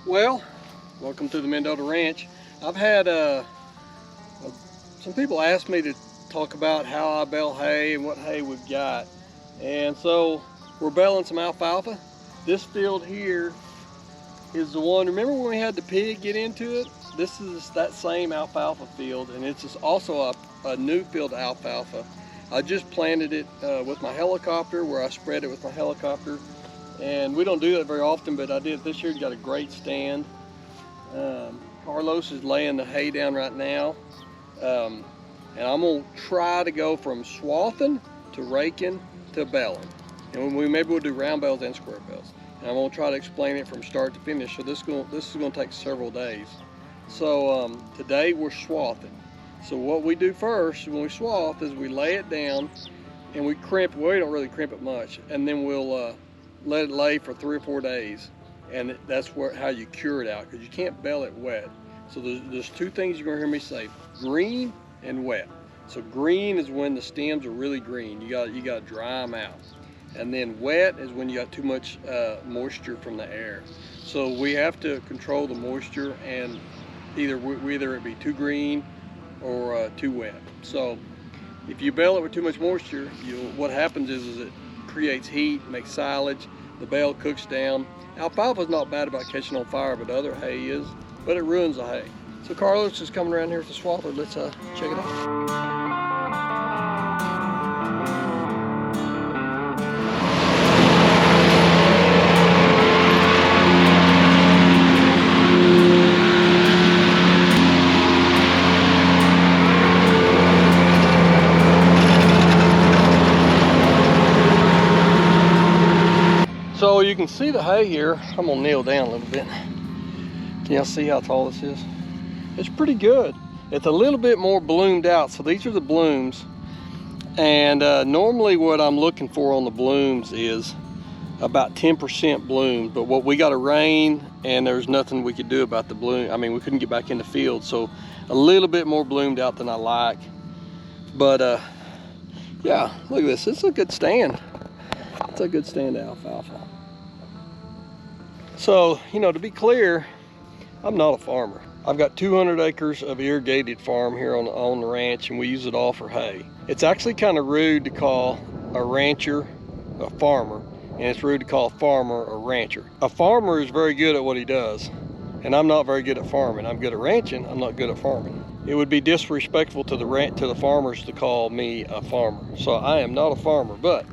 Well, welcome to the Mendota Ranch. I've had some people ask me to talk about how I bale hay and what hay we've got. And so we're baling some alfalfa. This field here is the one, remember when we had the pig get into it? This is that same alfalfa field, and it's also a new field of alfalfa. I just planted it with my helicopter, where I spread it with my helicopter. And we don't do that very often, but I did this year. Got a great stand. Carlos is laying the hay down right now. And I'm gonna try to go from swathing to raking to baling. And maybe we'll do round bales and square bales. And I'm gonna try to explain it from start to finish. So this is gonna take several days. So today we're swathing. So what we do first when we swath is we lay it down and we crimp. Well, we don't really crimp it much, and then we'll let it lay for 3 or 4 days, and that's how you cure it out, because you can't bale it wet. So there's two things you're gonna hear me say: green and wet. So green is when the stems are really green. You got to dry them out. And then wet is when you got too much moisture from the air. So we have to control the moisture, and either it be too green or too wet. So if you bale it with too much moisture, what happens is it creates heat, makes silage, the bale cooks down. Alfalfa is not bad about catching on fire, but other hay is, but it ruins the hay. So Carlos is coming around here with the swather. Let's check it out. So you can see the hay here. I'm gonna kneel down a little bit. Can y'all see how tall this is? It's pretty good. It's a little bit more bloomed out. So these are the blooms. And normally what I'm looking for on the blooms is about 10% bloom. But what we got a rain, and there's nothing we could do about the bloom. I mean, we couldn't get back in the field. So a little bit more bloomed out than I like. But yeah, look at this. It's a good stand. It's a good stand of alfalfa. So, to be clear, I'm not a farmer. I've got 200 acres of irrigated farm here on the ranch, and we use it all for hay. It's actually kind of rude to call a rancher a farmer, and it's rude to call a farmer a rancher. A farmer is very good at what he does, and I'm not very good at farming. I'm good at ranching, I'm not good at farming. It would be disrespectful to the farmers to call me a farmer. So I am not a farmer, but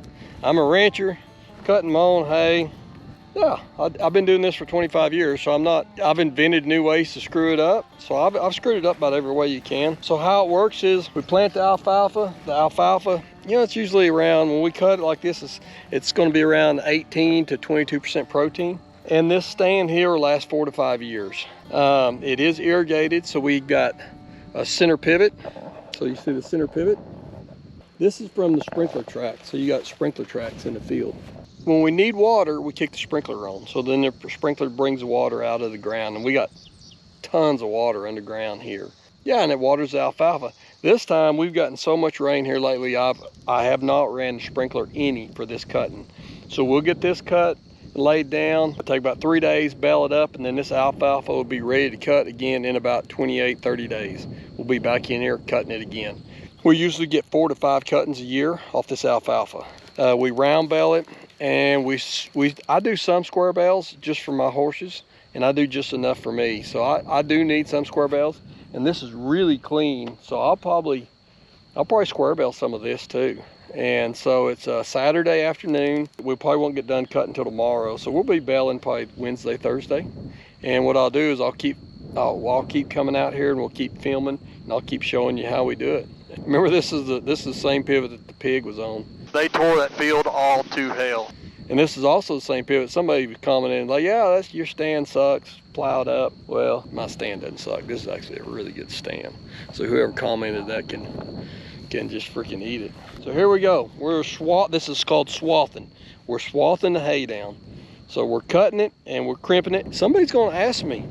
I'm a rancher, cutting my own hay. Yeah, I've been doing this for 25 years, so I've invented new ways to screw it up. So I've screwed it up about every way you can. So how it works is we plant the alfalfa. It's usually around, when we cut it like this, it's gonna be around 18 to 22% protein. And this stand here will last 4 to 5 years. It is irrigated, so we got a center pivot. So you see the center pivot? This is from the sprinkler track. So you got sprinkler tracks in the field. When we need water, we kick the sprinkler on. So then the sprinkler brings the water out of the ground, and we got tons of water underground here. Yeah, and it waters the alfalfa. This time we've gotten so much rain here lately, I have not ran the sprinkler any for this cutting. So we'll get this cut and laid down. It'll take about 3 days, bale it up, and then this alfalfa will be ready to cut again in about 28, 30 days. We'll be back in here cutting it again. We usually get 4 to 5 cuttings a year off this alfalfa. We round bale it, and I do some square bales just for my horses, and I do just enough for me. So I do need some square bales, and this is really clean. So I'll probably square bale some of this too. And so it's a Saturday afternoon. We probably won't get done cutting until tomorrow. So we'll be baling probably Wednesday, Thursday. And what I'll do is I'll keep coming out here, and we'll keep filming, and I'll keep showing you how we do it. Remember, this is the same pivot that the pig was on. They tore that field all to hell. And this is also the same pivot. Somebody was commenting like, yeah, your stand sucks, plowed up. Well, my stand doesn't suck. This is actually a really good stand. So whoever commented that can just freaking eat it. So here we go. This is called swathing. We're swathing the hay down. So we're cutting it and we're crimping it. Somebody's gonna ask me,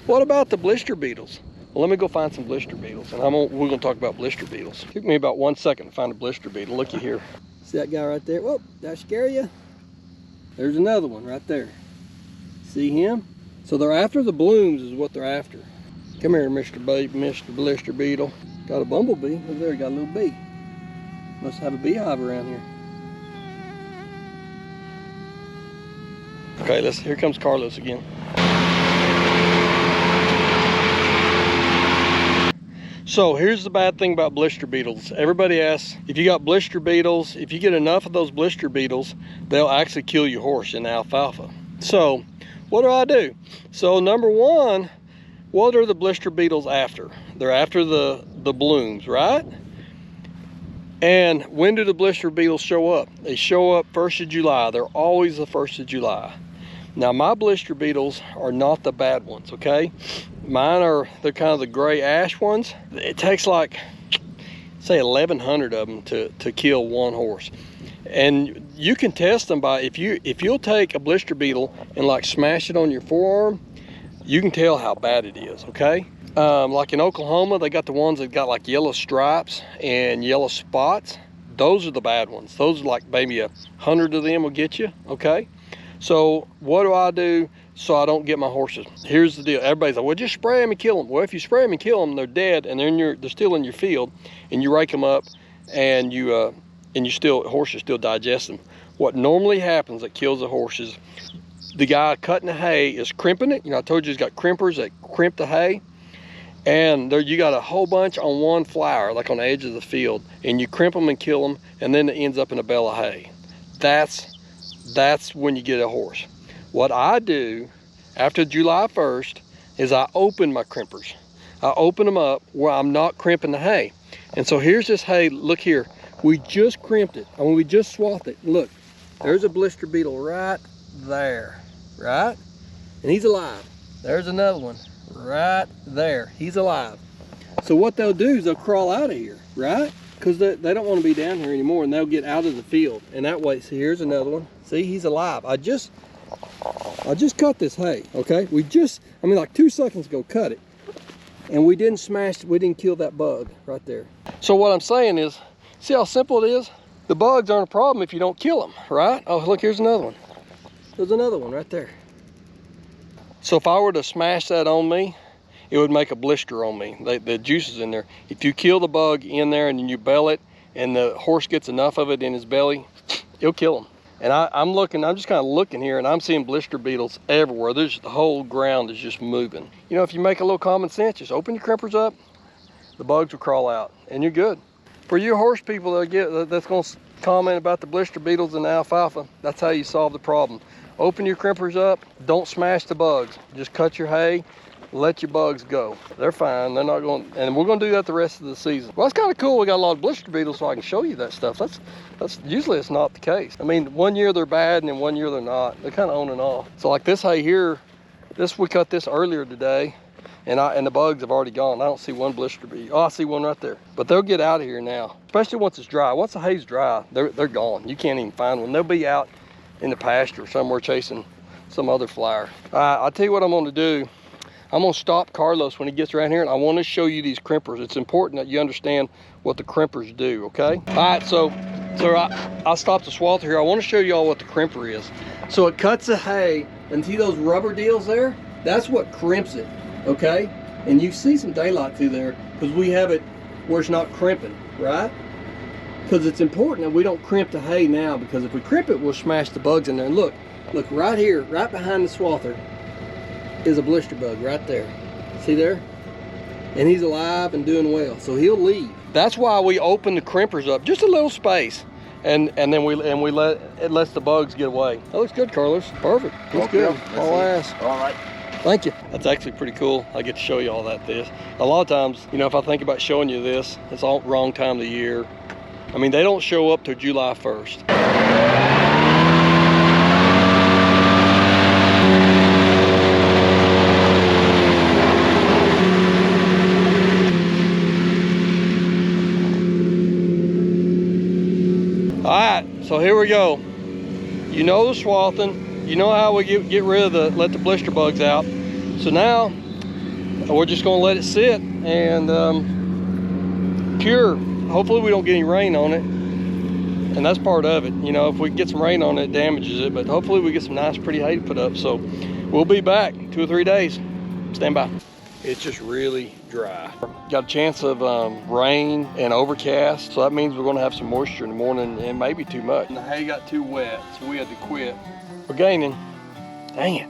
what about the blister beetles? Well, let me go find some blister beetles, and we're gonna talk about blister beetles. It took me about 1 second to find a blister beetle. Looky here. See that guy right there? Whoop, did I scare you? There's another one right there. See him? So they're after the blooms is what they're after. Come here, Mr. Blister Beetle. Got a bumblebee. Over there, got a little bee. Must have a beehive around here. Okay, here comes Carlos again. So here's the bad thing about blister beetles. Everybody asks, if you got blister beetles, if you get enough of those blister beetles, they'll actually kill your horse in alfalfa. So what do? So number one, what are the blister beetles after? They're after the blooms, right? And when do the blister beetles show up? They show up 1st of July. They're always the 1st of July. Now my blister beetles are not the bad ones, okay? Mine they're kind of the gray ash ones. It takes like, say 1,100 of them to kill one horse. And you can test them by, if you'll take a blister beetle and like smash it on your forearm, you can tell how bad it is, okay? Like in Oklahoma, they got the ones that got like yellow stripes and yellow spots. Those are the bad ones. Those are like maybe 100 of them will get you, okay? So what do I do so I don't get my horses? Here's the deal. Everybody's like, well, just spray them and kill them. Well, if you spray them and kill them, they're dead and they're still in your field, and you rake them up and horses still digest them. What normally happens that kills the horses, the guy cutting the hay is crimping it. You know, I told you he's got crimpers that crimp the hay. And there you got a whole bunch on one flower, like on the edge of the field, and you crimp them and kill them, and then it ends up in a bale of hay. That's when you get a horse. What I do after July 1st is I open my crimpers. I open them up where I'm not crimping the hay. And so here's this hay, look here. We just crimped it. I mean, we just swathed it. Look, there's a blister beetle right there, right? And he's alive. There's another one right there. He's alive. So what they'll do is they'll crawl out of here, right? Because they don't want to be down here anymore, and they'll get out of the field. And that way, see, here's another one. See, he's alive. I just cut this hay, okay? I mean, like 2 seconds ago, cut it. And we didn't kill that bug right there. So what I'm saying is, see how simple it is? The bugs aren't a problem if you don't kill them, right? Oh, look, here's another one. There's another one right there. So if I were to smash that on me, it would make a blister on me. The juice is in there. If you kill the bug in there and then you bell it, and the horse gets enough of it in his belly, it'll kill him. And I'm just kind of looking here, and I'm seeing blister beetles everywhere. The whole ground is just moving. You know, if you make a little common sense, just open your crimpers up, the bugs will crawl out, and you're good. For you horse people that's going to comment about the blister beetles and the alfalfa, that's how you solve the problem. Open your crimpers up, don't smash the bugs. Just cut your hay, let your bugs go. They're fine, they're not going, and we're gonna do that the rest of the season. Well, that's kind of cool. We got a lot of blister beetles, so I can show you that stuff. That's usually it's not the case. I mean, one year they're bad and then one year they're not. They're kind of on and off. So like this hay here, we cut this earlier today, and the bugs have already gone. I don't see one blister beetle. Oh, I see one right there. But they'll get out of here now, especially once it's dry. Once the hay's dry, they're gone. You can't even find one. They'll be out in the pasture somewhere chasing some other flower. I'll tell you what I'm gonna do. I'm gonna stop Carlos when he gets around here, and I wanna show you these crimpers. It's important that you understand what the crimpers do, okay? All right, so I'll stop the swather here. I wanna show you all what the crimper is. So it cuts the hay, and see those rubber deals there? That's what crimps it, okay? And you see some daylight through there, because we have it where it's not crimping, right? Because it's important that we don't crimp the hay now, because if we crimp it, we'll smash the bugs in there. And look right here, right behind the swather is a blister bug right there. See there? And he's alive and doing well, so he'll leave. That's why we open the crimpers up, just a little space, and then it lets the bugs get away. That looks good, Carlos. Perfect. Looks good. All ass. All right. Thank you. That's actually pretty cool. I get to show you all that. A lot of times, you know, if I think about showing you this, it's all wrong time of the year. I mean, they don't show up till July 1st. All right, so here we go. You know the swathing. You know how we get rid of let the blister bugs out. So now we're just gonna let it sit and cure. Hopefully we don't get any rain on it, and that's part of it. You know, if we get some rain on it, it damages it, but hopefully we get some nice pretty hay to put up. So We'll be back 2 or 3 days. Stand by. It's just really dry. Got a chance of rain and overcast, so that means we're gonna have some moisture in the morning and maybe too much. And the hay got too wet, so we had to quit. We're gaining. Dang it.